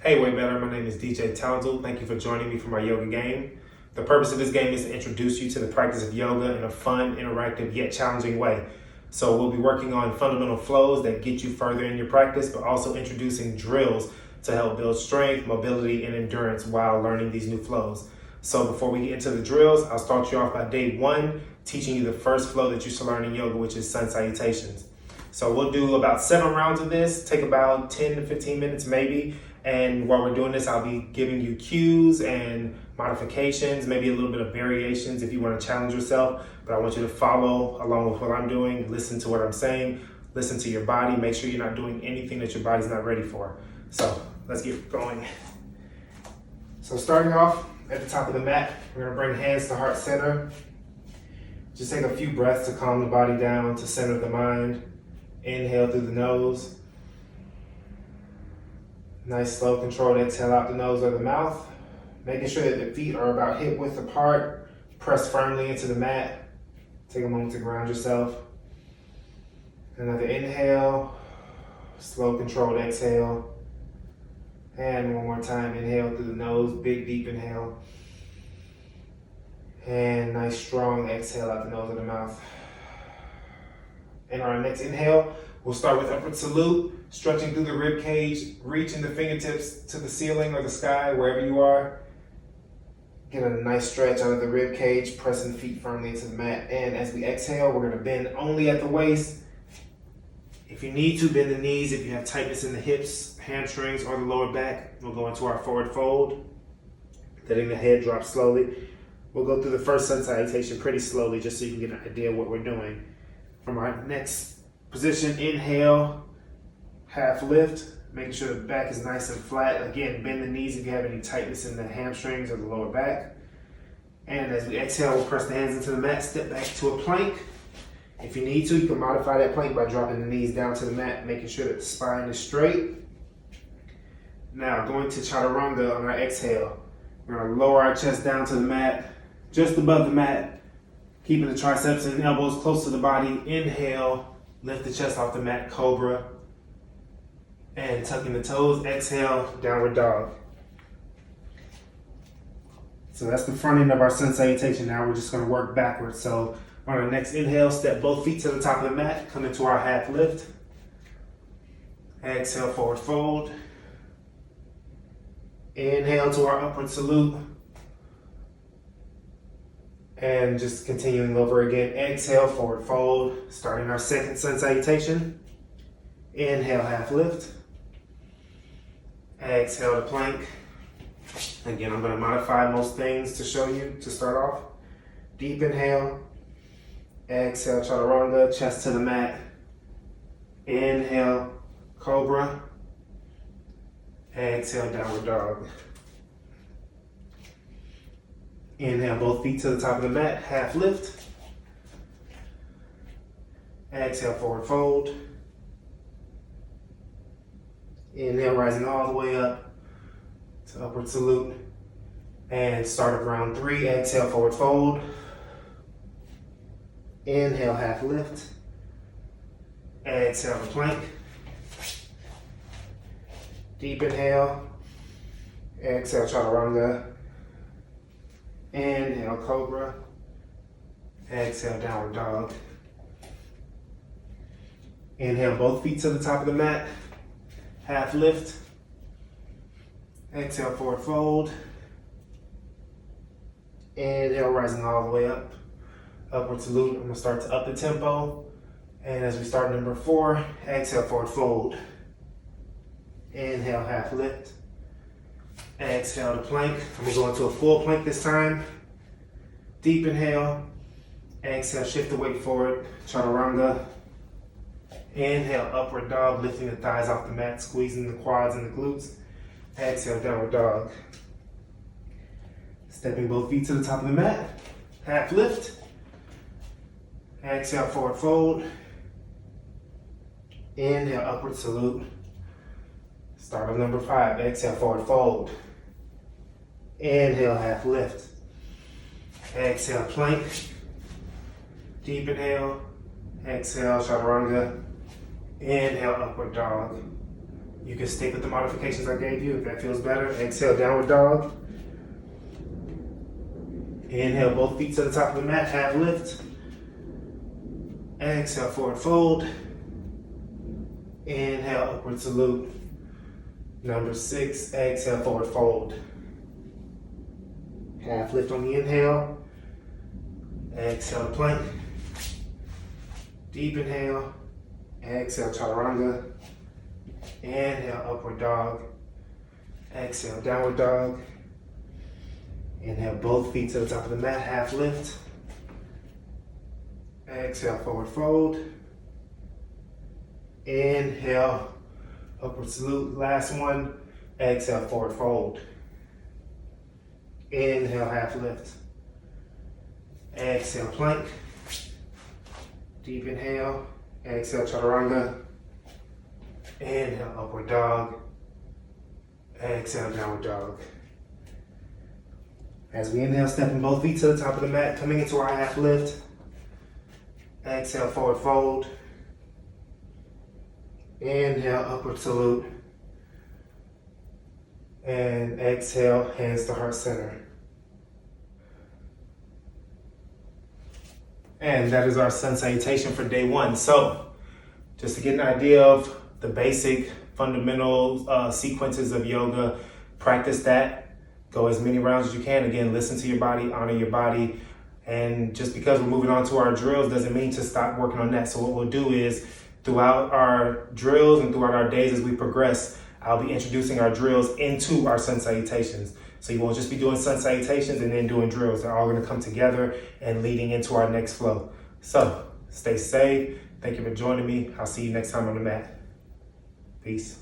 Hey WayBetter, my name is DJ Townsel. Thank you for joining me for my yoga game. The purpose of this game is to introduce you to the practice of yoga in a fun, interactive, yet challenging way. So we'll be working on fundamental flows that get you further in your practice, but also introducing drills to help build strength, mobility, and endurance while learning these new flows. So before we get into the drills, I'll start you off by day one, teaching you the first flow that you should learn in yoga, which is sun salutations. So we'll do about 7 rounds of this, take about 10 to 15 minutes maybe. And while we're doing this, I'll be giving you cues and modifications, maybe a little bit of variations if you want to challenge yourself. But I want you to follow along with what I'm doing, listen to what I'm saying, listen to your body, make sure you're not doing anything that your body's not ready for. So let's get going. So starting off at the top of the mat, we're gonna bring hands to heart center. Just take a few breaths to calm the body down, to center the mind. Inhale through the nose. Nice slow controlled exhale out the nose or the mouth. Making sure that the feet are about hip width apart. Press firmly into the mat. Take a moment to ground yourself. Another inhale. Slow controlled exhale. And one more time, inhale through the nose, big deep inhale. And nice strong exhale out the nose or the mouth. And our next inhale, we'll start with upward salute, stretching through the rib cage, reaching the fingertips to the ceiling or the sky, wherever you are. Get a nice stretch out of the rib cage, pressing the feet firmly into the mat. And as we exhale, we're gonna bend only at the waist. If you need to, bend the knees. If you have tightness in the hips, hamstrings, or the lower back, we'll go into our forward fold, letting the head drop slowly. We'll go through the first sun salutation pretty slowly, just so you can get an idea of what we're doing. From our next position, inhale, half lift, making sure the back is nice and flat. Again, bend the knees if you have any tightness in the hamstrings or the lower back. And as we exhale, we'll press the hands into the mat, step back to a plank. If you need to, you can modify that plank by dropping the knees down to the mat, making sure that the spine is straight. Now, going to chaturanga on our exhale. We're gonna lower our chest down to the mat, just above the mat, keeping the triceps and elbows close to the body. Inhale, lift the chest off the mat, cobra. And tucking the toes, exhale, downward dog. So that's the front end of our sun salutation. Now we're just gonna work backwards. So on our next inhale, step both feet to the top of the mat, come into our half lift. Exhale, forward fold. Inhale to our upward salute. And just continuing over again. Exhale, forward fold. Starting our second sun salutation. Inhale, half lift. Exhale to plank. Again, I'm going to modify most things to show you to start off. Deep inhale. Exhale, chaturanga, chest to the mat. Inhale, cobra. Exhale, downward dog. Inhale, both feet to the top of the mat, half lift. Exhale, forward fold. Inhale, rising all the way up to upward salute. And start of round 3, exhale, forward fold. Inhale, half lift. Exhale to plank. Deep inhale. Exhale, chaturanga. Inhale, cobra. Exhale, downward dog. Inhale, both feet to the top of the mat. Half lift. Exhale, forward fold. Inhale, rising all the way up. Upward salute. I'm going to start to up the tempo. And as we start number 4, exhale, forward fold. Inhale, half lift. Exhale to plank. I'm going to go into a full plank this time. Deep inhale. Exhale, shift the weight forward. Chaturanga. Inhale, upward dog, lifting the thighs off the mat, squeezing the quads and the glutes. Exhale, downward dog. Stepping both feet to the top of the mat. Half lift. Exhale, forward fold. Inhale, upward salute. Start of number 5. Exhale, forward fold. Inhale, half lift. Exhale, plank. Deep inhale. Exhale, chaturanga. Inhale, upward dog. You can stick with the modifications I gave you if that feels better. Exhale, downward dog. Inhale, both feet to the top of the mat, half lift. Exhale, forward fold. Inhale, upward salute. Number 6, exhale, forward fold. Half lift on the inhale. Exhale, plank. Deep inhale. Exhale, chaturanga. Inhale, upward dog. Exhale, downward dog. Inhale, both feet to the top of the mat, half lift. Exhale, forward fold. Inhale, upward salute. Last one. Exhale, forward fold. Inhale, half lift. Exhale, plank. Deep inhale. Exhale, chaturanga. Inhale, upward dog. Exhale, downward dog. As we inhale, stepping both feet to the top of the mat, coming into our half lift. Exhale, forward fold. Inhale, upward salute. And exhale, hands to heart center. And that is our sun salutation for day 1. So, just to get an idea of the basic fundamental sequences of yoga, practice that. Go as many rounds as you can. Again, listen to your body, honor your body. And just because we're moving on to our drills doesn't mean to stop working on that. So what we'll do is throughout our drills and throughout our days as we progress, I'll be introducing our drills into our sun salutations. So you won't just be doing sun salutations and then doing drills. They're all going to come together and leading into our next flow. So stay safe. Thank you for joining me. I'll see you next time on the mat. Peace.